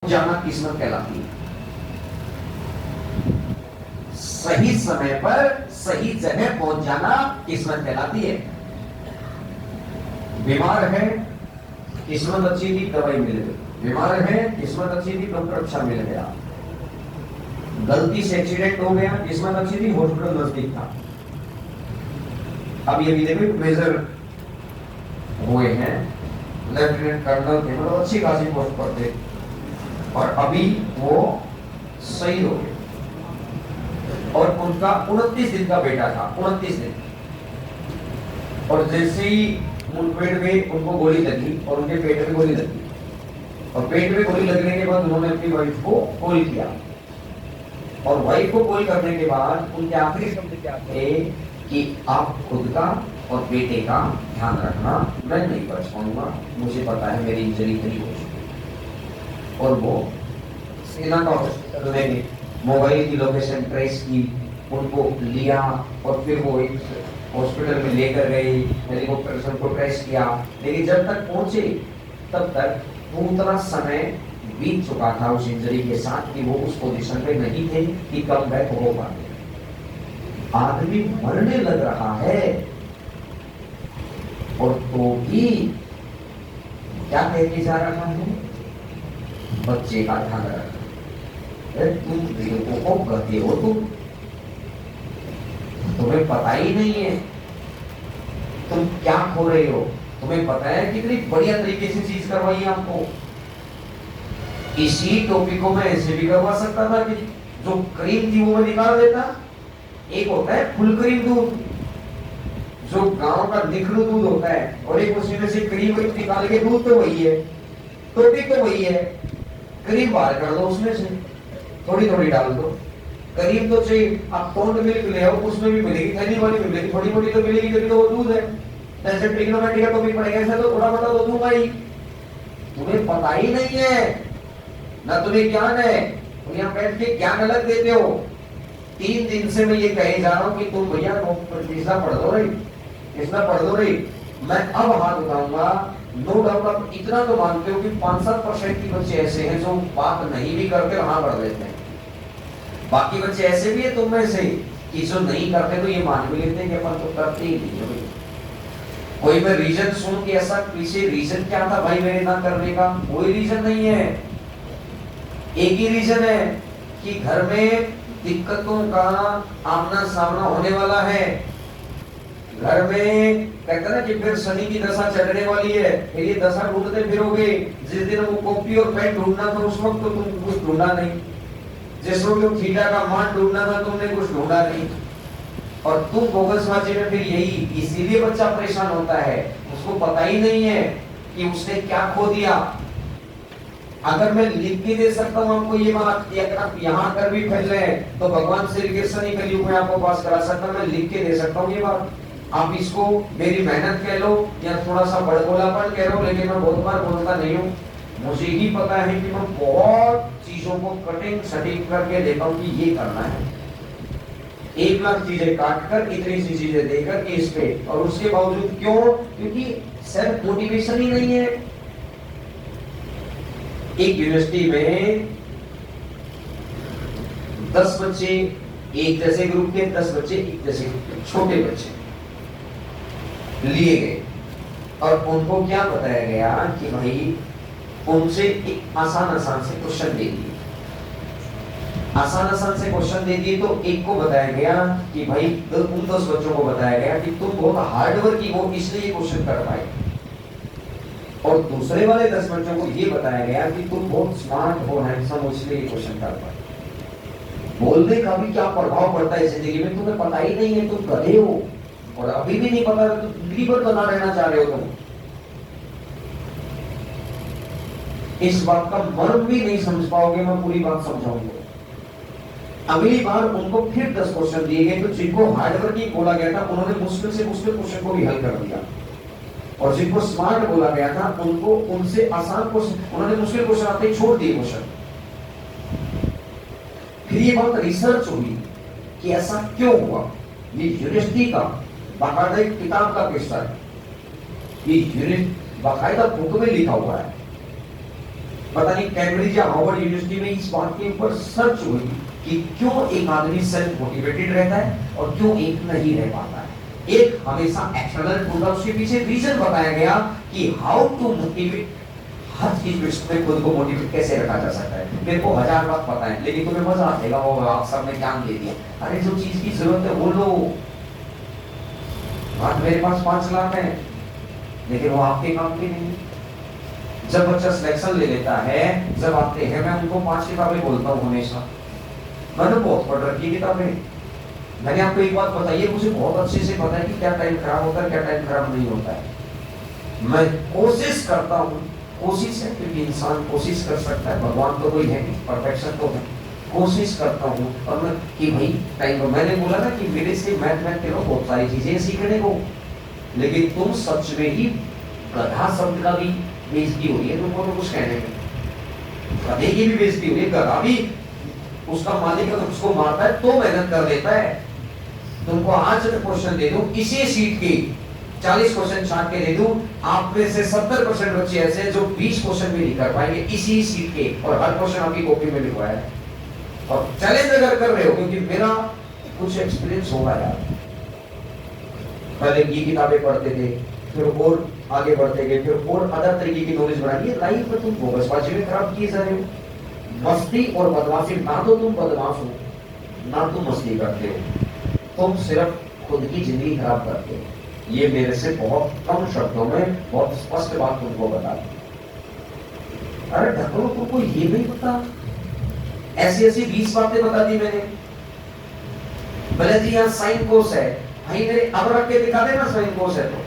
जाना किस्मत कहलाती है। सही समय पर सही जगह पहुंच जाना किस्मत कहलाती है। बीमार है, किस्मत अच्छी थी, दवाई मिल गई। बीमार है, किस्मत अच्छी थी, डॉक्टर अच्छा मिल गया। गलती से एक्सीडेंट हो गया, किस्मत अच्छी थी, हॉस्पिटल नजदीक था। अब ये भी देखो मेजर हुए हैं, लेफ्टिनेंट कर्नल थे, मतलब अच्छी खासी पोस्ट पर थे, और अभी वो सही हो गए। और उनका 29 दिन का बेटा था, 29 दिन। और जैसे ही पेट में उनको गोली लगी और उनके पेट में गोली लगी, और पेट में गोली लगने के बाद उन्होंने अपनी वाइफ को कॉल किया, और वाइफ को कॉल करने के बाद उनके आखिरी शब्द क्या थे कि आप खुद का और बेटे का ध्यान रखना, मैं नहीं बच पाऊंगा, मुझे पता है मेरी इंजरी नहीं हो चुकी। और वो सेना का हॉस्पिटल में मोबाइल की लोकेशन ट्रेस की, उनको लिया और फिर वो एक हॉस्पिटल में लेकर गए, हेलीकॉप्टर से उनको ट्रेस किया। लेकिन जब तक पहुंचे तब तक पूरा समय बीत चुका था उस इंजरी के साथ कि वो उस पोजीशन पे नहीं थे कि कम बैक हो पाते। आदमी मरने लग रहा है और तो भी क्या कह के जा रहा है, बच्चे का ध्यान रखना। तुम बेवकूफों को कहते हो, तुम्हें पता ही नहीं है तुम क्या खो रहे हो। तुम्हें पता है कितनी बढ़िया तरीके से चीज करवाई है आपको। इसी टॉपिक को मैं ऐसे भी करवा सकता था कि जो क्रीम थी वो मैं निकाल देता। एक होता है फुल क्रीम दूध, जो गांव का निखरू दूध होता है, और एक उसी में से क्रीम निकाल के दूध तो वही है, टॉपिक तो वही है। क्रीम बाहर कर दो, उसमें से थोड़ी थोड़ी डाल दो। क्रीम तो चाहिए, आप टोंड मिल्क ले आओ, उसमें भी मिलेगी, थैली वाली मिलेगी, थोड़ी मोटी तो मिलेगी, क्योंकि तो वो दूध है। जैसे ट्रिग्नोमेट्री का टॉपिक पड़ेगा, ऐसा तो थोड़ा मोटा तो दूंगा ही। तुम्हें पता ही नहीं है ना, तुम्हें ज्ञान है, तुम यहाँ बैठ के ज्ञान अलग देते हो। 3 दिन से मैं ये कहे जा रहा हूँ कि तुम भैया तीसरा पढ़ दो रही, तीसरा पढ़ दो रही। मैं अब हाथ उठाऊंगा, नो डाउट आप इतना तो मानते हो कि 5-7% की बच्चे ऐसे हैं जो बात नहीं भी करते और हाँ पढ़ देते हैं। बाकी बच्चे ऐसे भी है तुम में से कि जो नहीं करते तो ये मान भी लेते हैं कि अपन तो करते ही नहीं है। कोई मैं रीजन सुन के ऐसा पीछे रीजन क्या था भाई मेरे ना करने का, कोई रीजन नहीं है। एक ही रीजन है कि घर में दिक्कतों का आमना सामना होने वाला है। घर में कहते ना कि फिर शनि की दशा चढ़ने वाली है, फिर ये दशा ढूंढते फिरोगे। जिस दिन वो कॉपी और पेन ढूंढना था उस वक्त तो तुम कुछ ढूंढा नहीं, जिस वक्त थीटा का मान ढूंढना था तुमने कुछ ढूंढा नहीं। और तुम बोगसबाजी में फिर यही, इसीलिए बच्चा परेशान होता है, उसको पता ही नहीं है कि उसने क्या खो दिया। अगर मैं लिख के दे सकता हूँ आपको ये बात, अगर आप यहाँ कर भी फैल रहे हैं तो भगवान श्री कृष्ण ही कलयुग में आपको पास करा सकता, मैं लिख के दे सकता हूँ ये बात। आप इसको मेरी मेहनत कह लो या थोड़ा सा बड़बोलापन कह लो, लेकिन मैं बहुत बार बोलता नहीं हूँ। मुझे ही पता है कि मैं बहुत चीजों को कटिंग सटिंग करके देता हूँ कि ये करना है। 1 लाख चीजें काट कर इतनी सी चीजें देकर इस पे, और उसके बावजूद क्यों? क्योंकि सेल्फ मोटिवेशन ही नहीं है। एक यूनिवर्सिटी में 10 बच्चे एक जैसे ग्रुप के, 10 बच्चे एक जैसे ग्रुप के, छोटे बच्चे लिए गए और उनको क्या बताया गया कि भाई उनसे एक आसान से क्वेश्चन दे दिए। आसान से क्वेश्चन दे दिए तो एक को बताया गया कि भाई उन 10 बच्चों को बताया गया कि तुम बहुत हार्डवर्की हो इसलिए क्वेश्चन कर पाए, और दूसरे वाले 10 बच्चों को ये बताया गया कि तुम बहुत स्मार्ट हो, हैंडसम हो, इसलिए क्वेश्चन कर पाए। बोलने का भी क्या प्रभाव पड़ता है जिंदगी में, तुम्हें पता ही नहीं है, तुम गधे हो और अभी भी नहीं पता, तुम जिंदगी भर बना रहना चाह रहे हो। तुम इस बात का मर्म भी नहीं समझ पाओगे, मैं पूरी बात समझाऊंगा। अगली बार उनको फिर 10 क्वेश्चन दिए गए, तो जिनको हार्डवर्किंग बोला गया था उन्होंने मुश्किल से मुश्किल क्वेश्चन को भी हल कर दिया, और जिनको स्मार्ट बोला गया था उनको उनसे आसान क्वेश्चन, उन्होंने मुश्किल क्वेश्चन आते ही छोड़ दिए क्वेश्चन। फिर ये बात रिसर्च हुई कि ऐसा क्यों हुआ। ये यूनिवर्सिटी का बाकायदा एक किताब का किस्सा है, ये यूनिट बाकायदा बुक में लिखा हुआ है। पता नहीं कैम्ब्रिज या हार्वर्ड यूनिवर्सिटी में इस बात के ऊपर सर्च हुई कि क्यों एक आदमी सेल्फ मोटिवेटेड रहता है और क्यों एक नहीं रह पाता है। एक हमेशा एक्सटर्नल होता है, उसके पीछे रीजन बताया गया कि हाउ टू मोटिवेट, हर चीज में खुद को मोटिवेट कैसे रखा जा सकता है। मेरे को 1000 बात पता है, लेकिन तुम्हें मजा आएगा वो आप सबने ज्ञान दे दिया। अरे जो चीज की जरूरत है वो लो। आज मेरे पास 5 लाख है, लेकिन वो आपके काम की नहीं। जब बच्चा सिलेक्शन ले लेता है, जब आते हैं, मैं उनको 5 किताबें बोलता हूँ हमेशा। मैंने बहुत पढ़ रखी किताबें। मैंने आपको एक बात बताइए, मुझे बहुत अच्छे से पता है कि क्या टाइम खराब होता है, क्या टाइम खराब नहीं होता है। मैं कोशिश करता हूँ, कोशिश है क्योंकि इंसान कोशिश कर सकता है, भगवान तो कोई है नहीं, परफेक्शन तो है। कोशिश करता हूँ और मैं कि भाई टाइम, मैंने बोला ना कि मेरे से मैथ के लोग बहुत सारी चीजें सीखने को, लेकिन तुम सच में ही गधा शब्द का भी बेइज्जती हो रही है तुमको, तो कुछ कहने में गधे की भी बेइज्जती हो रही है। गधा भी उसका मालिक अगर उसको मारता है तो मेहनत कर देता है। तुमको आज क्वेश्चन दे दूं, इसी सीट के 40 क्वेश्चन छाट के दे दूं, आप में से 70% बच्चे ऐसे हैं जो 20 क्वेश्चन भी नहीं कर पाएंगे इसी सीट के, और हर क्वेश्चन आपकी कॉपी में लिखवाया है। और चैलेंज अगर कर रहे हो, क्योंकि मेरा कुछ एक्सपीरियंस होगा यार, पहले ये किताबें पढ़ते थे, फिर और आगे बढ़ते गए, फिर और अदर तरीके की नॉलेज बढ़ाई। लाइफ में तुम फोकसबाजी में खराब किए जा रहे हो। मस्ती और बदमाशी, ना तो तुम बदमाश हो ना तुम मस्ती करते हो, तुम सिर्फ खुद की जिंदगी खराब करते हो। ये मेरे से बहुत कम शब्दों में बहुत स्पष्ट बात तुमको बता दी। अरे ढक्कनों, तुमको ये नहीं पता, ऐसी ऐसी 20 बातें बता दी मैंने। भले जी यहाँ साइन कोर्स है, भाई मेरे अब रख के दिखा देना साइन कोर्स है तो।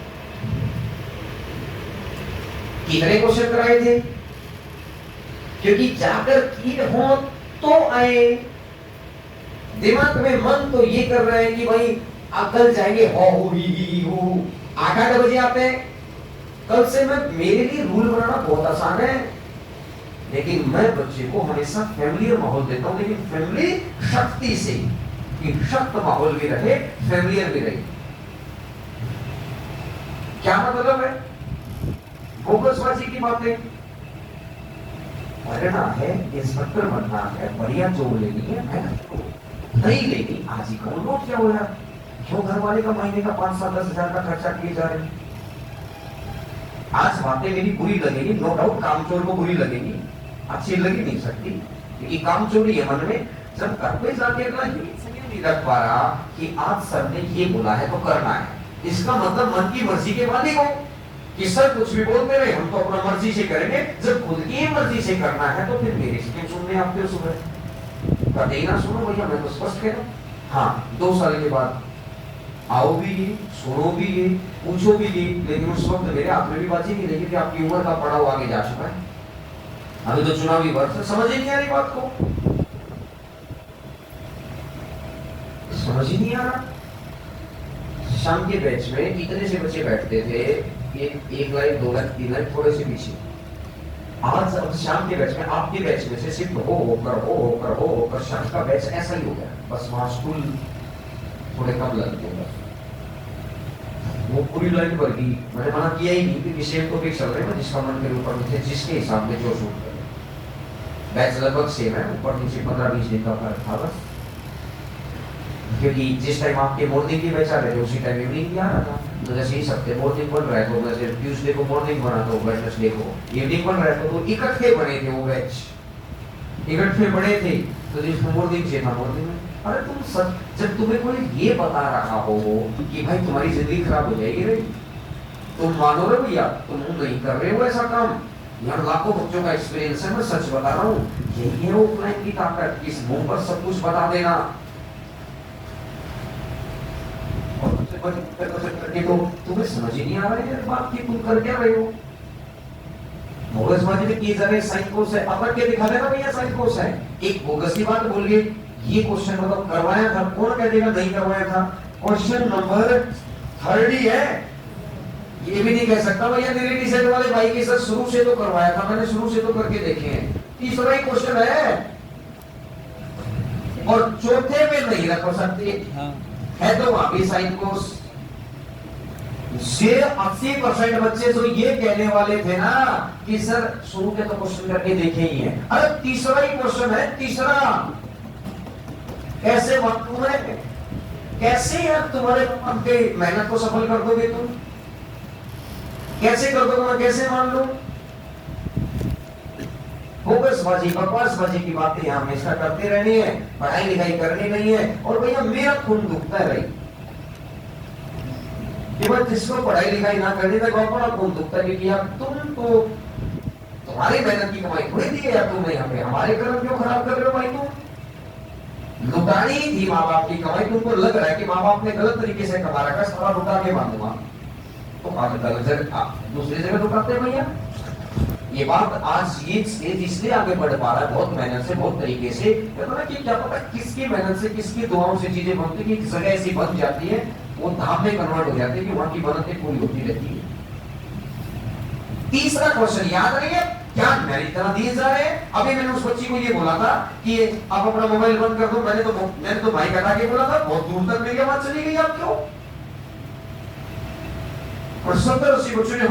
कितने क्वेश्चन कराए थे, क्योंकि जाकर किए हो तो आए। दिमाग में मन तो ये कर रहे हैं कि भाई कल जाएंगे, हो ही हो 8 बजे आते हैं। कल से मैं, मेरे लिए रूल बनाना बहुत आसान है, लेकिन मैं बच्चे को हमेशा फैमिलियर माहौल देता हूं, लेकिन फैमिली शक्ति से, कि शक्त माहौल भी रहे, फैमिलियर भी रहे। क्या मतलब है? फोकसबाजी की बातें, पढ़ना है, इंस्पेक्टर बनना है, बढ़िया जॉब लेनी है, मेहनत नहीं लेनी, आज ही कौन नोट क्या हो यार, क्यों घर वाले का महीने का 5-7-10 हजार का खर्चा किए जा रहे हैं। आज बातें मेरी बुरी लगेगी, नो डाउट, कामचोर को बुरी लगेगी, अच्छी लगी नहीं सकती, क्योंकि कामचोरी है मन में। जब घर पे जाके नहीं रख पा रहा कि आज सर ने ये बोला है तो करना है, इसका मतलब मन की मर्जी के मालिक हो कि सर कुछ भी बोलते रहे, हम तो अपना मर्जी से करेंगे। जब खुद की मर्जी से करना है तो फिर मेरी स्कीम सुनने आपके सुबह कभी ना सुनो भैया, मैं तो स्पष्ट कह रहा हूँ। हाँ, 2 साल के बाद आओ भी ये, सुनो भी ये, पूछो भी ये, लेकिन उस वक्त मेरे हाथ में भी बाजी नहीं रही कि आपकी उम्र का पड़ाव आगे जा चुका है। अभी तो चुनावी वर्ष, समझ ही नहीं आ रही बात को, समझ ही नहीं आ रहा। शाम के बैच में कितने से बच्चे बैठते थे, 1 लाइन 2 लाइन 3 लाइन थोड़े से पीछे। आज अब शाम के बैच में, आपके बैच में से सिर्फ होकर शाम का बैच ऐसा ही हो गया। बस वहां स्कूल थोड़े कम लगते हैं, वो पूरी लाइन भर गई। मैंने मना किया ही नहीं कि सेम टॉपिक चल रहे हैं, जिसका मन के ऊपर नीचे, जिसके हिसाब में जो शूट करे। बैच लगभग सेम है, ऊपर नीचे 15-20 दिन का फर्क था बस, क्योंकि जिस टाइम आपके मॉर्निंग की बैच आ रहे थे उसी टाइम इवनिंग भी आ रहा था। तो जैसे ही सबके मॉर्निंग बन रहा है तो जैसे ट्यूसडे को मॉर्निंग बना तो वेडनेसडे को इवनिंग बन रहा है, तो इकट्ठे बने थे वो बैच, इकट्ठे बने थे, तो जिसको मॉर्निंग चाहिए था मॉर्निंग में। अरे तुम सब, जब तुम्हें कोई ये बता रहा हो कि भाई तुम्हारी जिंदगी खराब हो जाएगी रे, तुम मानो रे भैया, तुम नहीं कर रहे हो ऐसा काम। यार लाखों बच्चों का एक्सपीरियंस है, मैं सच बता रहा हूँ। यही है ऑफलाइन की ताकत, इस मुंह पर सब कुछ बता देना। करके तो तुम्हें समझ ही नहीं आ रहा है बात की, तुम कर क्या रहे हो। बोगसबाजी में की जा रही साइन कोर्स है, अब के दिखा देना भैया साइन कोर्स है। एक बोगस की बात बोलिए, ये क्वेश्चन मतलब करवाया था, कौन कह देगा नहीं करवाया था। क्वेश्चन नंबर 30 है, ये भी नहीं कह सकता भैया मेरे सेट वाले भाई के साथ शुरू से तो करवाया था, मैंने शुरू से तो करके देखे हैं। तीसरा ही क्वेश्चन है और चौथे में नहीं रख सकते। हाँ। है तो वहां भी साइन कोर्स, ये 80% बच्चे तो ये कहने वाले थे ना कि सर शुरू के तो क्वेश्चन करके देखे ही है, अरे तीसरा ही क्वेश्चन है, तीसरा कैसे मालूम है, कैसे यार तुम्हारे आपके मेहनत को सफल कर दोगे तुम, कैसे कर दोगे, मैं कैसे मान लूं। फोकसबाजी बकवासबाजी की बातें हमेशा करते रहनी है, पढ़ाई लिखाई करनी नहीं है। और भैया मेरा खून दुखता है भाई कि भाई जिसको पढ़ाई लिखाई ना करनी तो बड़ा खून दुखता है, क्योंकि यार तुम तो तुम्हारी मेहनत की कमाई थोड़ी दी है यार, तुम यहाँ पे हमारे कर्म क्यों खराब कर रहे हो भाई। तुम लुटानी थी माँ बाप की कमाई, तुमको लग रहा है कि माँ बाप ने गलत तरीके से कमा रखा, सारा लुटा के बांधूंगा, तो दूसरी जगह लुटाते हैं भैया। ये बात आज ये स्टेज इसलिए आगे बढ़ पा रहा है, बहुत मेहनत से, बहुत तरीके से, कि क्या पता किसकी मेहनत से, किसकी दुआओं से चीजें बनती, कि जगह ऐसी बन जाती है, वो धाम में कन्वर्ट हो जाती है कि वहां की बनतें पूरी होती रहती है। तीसरा क्वेश्चन याद रहिए, क्या मेरी तरह दिए जा रहे हैं। अभी मैंने उस बच्ची को ये बोला था कि आप अपना मोबाइल बंद कर दो, मैंने तो माइक हटा के बोला था, बहुत दूर तक मेरी आवाज चली गई, आप क्यों। और 70-80 बच्चों ने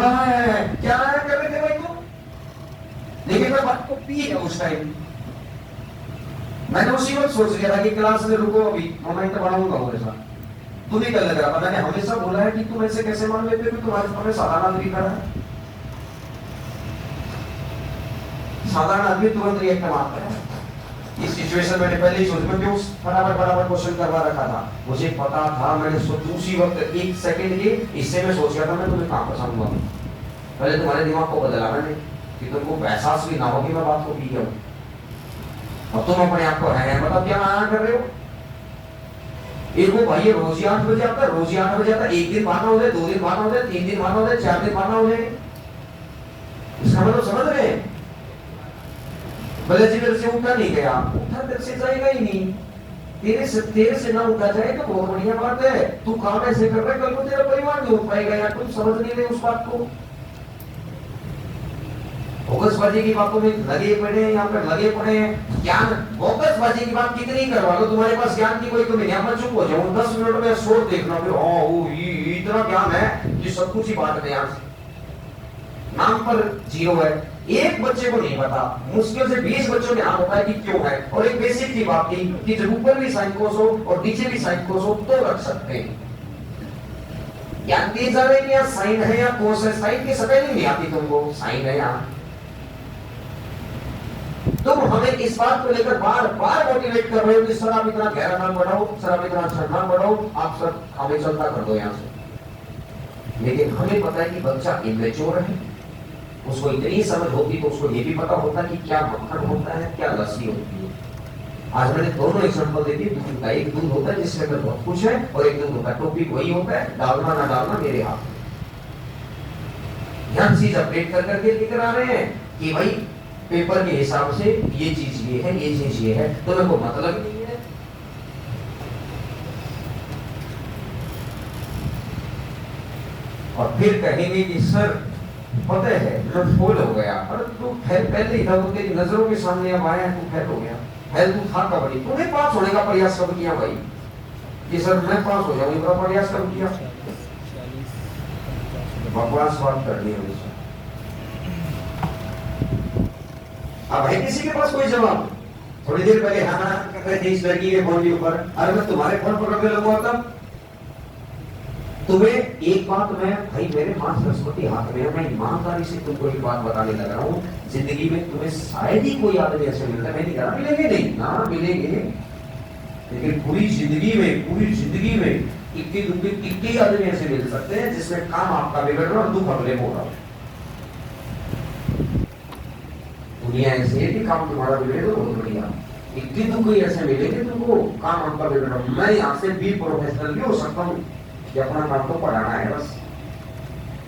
क्या कर रहे थे भाई तुम, लेकिन मैं बात को पी है उस टाइम। मैंने उसी वक्त सोच लिया था कि क्लास में रुको, अभी मोमेंट बढ़ाऊंगा मेरे साथ। तुम्हें क्या लग रहा था, मैंने हमेशा बोला है कि तुम ऐसे कैसे मान लेते हो, तुम्हारे सामने साधारण आदमी खड़ा है, साधारण आदमी तुरंत रिएक्ट मारता है। इस सिचुएशन मैंने पहले ही सोच में क्यों फटाफट क्वेश्चन करवा रखा था, मुझे पता था, मैंने उसी वक्त 1 सेकंड के इससे मैं सोच रहा था मैं तुम्हें कहां फंसाऊंगा। पहले तुम्हारे दिमाग को बदला मैंने कि तुमको एहसास भी ना हो कि मैं बात को पी गया हूं, और तुम अपने आप को है बताओ क्या कर रहे हो। एक वो भाई रोज 8 बजे आता है, रोज 8 बजे आता है, एक दिन मारना हो जाए, 2 दिन मारना हो जाए, 3 दिन मारना हो जाए, 4 दिन मारना हो जाए, इसका मतलब समझ रहे हैं। भले जी मेरे से उठा नहीं गया, उठा तेरे से जाएगा ही नहीं, तेरे से ना उठा जाए तो बहुत बढ़िया बात है, तू काम ऐसे कर रहा है, कल को तेरा परिवार नहीं उठ पाएगा यार, तुम समझ नहीं रहे उस बात को। फोकसबाजी की बातों में लगे पड़े हैं, यहाँ पर लगे पड़े हैं। ज्ञान फोकसबाजी की बात कितनी करवा लो, तुम्हारे पास ज्ञान की कोई कमी, यहाँ पर चुप हो जाओ, 10 मिनट में शोर देखना, फिर इतना ज्ञान है कि सब कुछ ही बात है, यहाँ नाम पर 0 है। एक बच्चे को नहीं पता, मुश्किल से 20 बच्चों में ध्यान होता है कि क्यों है। और एक बेसिक की बात थी कि जब ऊपर भी साइन कोस हो और नीचे भी साइन कोस हो तो रख सकते हैं। ज्ञान दिए जा रहे हैं, साइन है या कोस है, साइन की स्पेलिंग नहीं आती तुमको, साइन है यहाँ। तुम हमें इस बात को लेकर बार बार मोटिवेट कर रहे हो कि सर आप इतना गहरा नाम बढ़ाओ, सर आप इतना अच्छा नाम बढ़ाओ, आप सर हमें चलता कर दो यहाँ से। लेकिन हमें पता है कि बच्चा इमेच्योर है, उसको इतनी समझ होती तो उसको ये भी पता होता कि क्या मक्खन होता है, क्या लस्सी होती है। आज मैंने दोनों एग्जांपल दे दी, दूध का एक दूध होता है जिसके अंदर बहुत कुछ है, और एक दूध होता है टॉपिक वही होता है, डालना ना डालना मेरे हाथ में। ध्यान चीज अपडेट कर करके लेकर आ रहे हैं कि भाई पेपर के हिसाब से ये चीज ये है, ये चीज ये है, तो मेरे को मतलब नहीं है। और फिर कहेंगे कि सर पता है मैं फेल हो गया, अरे तू पहले ही था, तो तेरी नजरों के सामने अब आया तू फेल हो गया, फेल तू था कबड्डी, तूने पास होने का प्रयास कब किया भाई, कि सर मैं पास हो जाऊं इसका प्रयास कब किया। बकवास बात करनी है मुझे। अब है किसी के पास कोई जवाब? थोड़ी देर पहले हाँ कर रहे थे इस लड़की के फोन के ऊपर, अरे मैं तुम्हारे फोन पकड़ के लगूंगा तब। तुम्हें एक बात मैं भाई, मेरे मां सरस्वती हाथ में है, मैं ईमानदारी से तुमको एक बात बताने लग रहा हूँ, जिंदगी में तुम्हें शायद ही कोई आदमी ऐसे मिलता है, मैं नहीं कह रहा मिलेंगे नहीं ना मिलेंगे, लेकिन पूरी जिंदगी में इक्की आदमी ऐसे मिल सकते हैं जिसमें काम आपका बिगड़ रहा और दुख अगले हो रहा। दुनिया ऐसी है कि काम तुम्हारा बिगड़े तो बहुत बढ़िया, इक्की दुख ऐसे मिलेंगे तुमको काम आपका बिगड़ रहा। मैं यहाँ से भी प्रोफेशनल भी हो सकता हूँ कि अपना काम तो पढ़ाना है बस,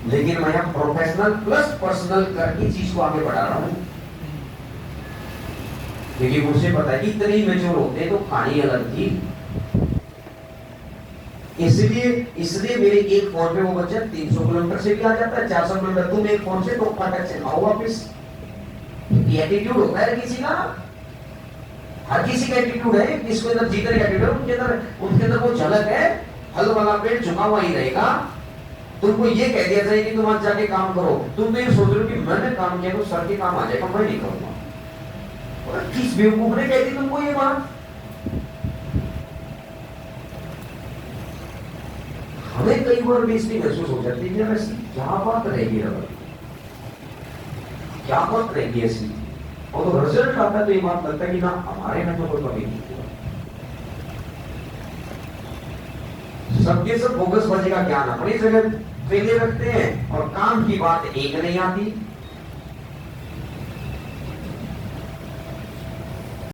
लेकिन मैं यहाँ प्रोफेशनल प्लस पर्सनल करके चीज को आगे बढ़ा रहा हूँ, क्योंकि मुझे पता है कि इतने मैच्योर होते तो कहानी अलग थी। इसलिए मेरे एक फोन पे वो बच्चा 300 किलोमीटर से भी आ जाता है, 400 किलोमीटर, तुम एक फोन से तो फाटक से आओ वापिस। एटीट्यूड होता है किसी का, हर किसी का एटीट्यूड है, किसके अंदर जीतने का एटीट्यूड, उनके अंदर वो झलक है, हल वाला पेट झुका हुआ ही रहेगा, तुमको ये कह दिया जाए कि तुम आज जाके काम करो, तुम तो ये सोच रहे हो कि मैंने काम किया तो सर के काम आ जाएगा, मैं नहीं करूंगा। और किस बेवकूफ ने कह दी तुमको ये बात? हमें कई बार बेइज्जती महसूस हो जाती है, ऐसी क्या बात रहेगी रबर, क्या बात रहेगी ऐसी। और तो रिजल्ट आता है तो ये बात लगता है कि ना हमारे में तो कोई कमी नहीं हुआ। सबके सब बोगस बाजी का ज्ञान अपनी जगह फेले रखते हैं और काम की बात एक नहीं आती।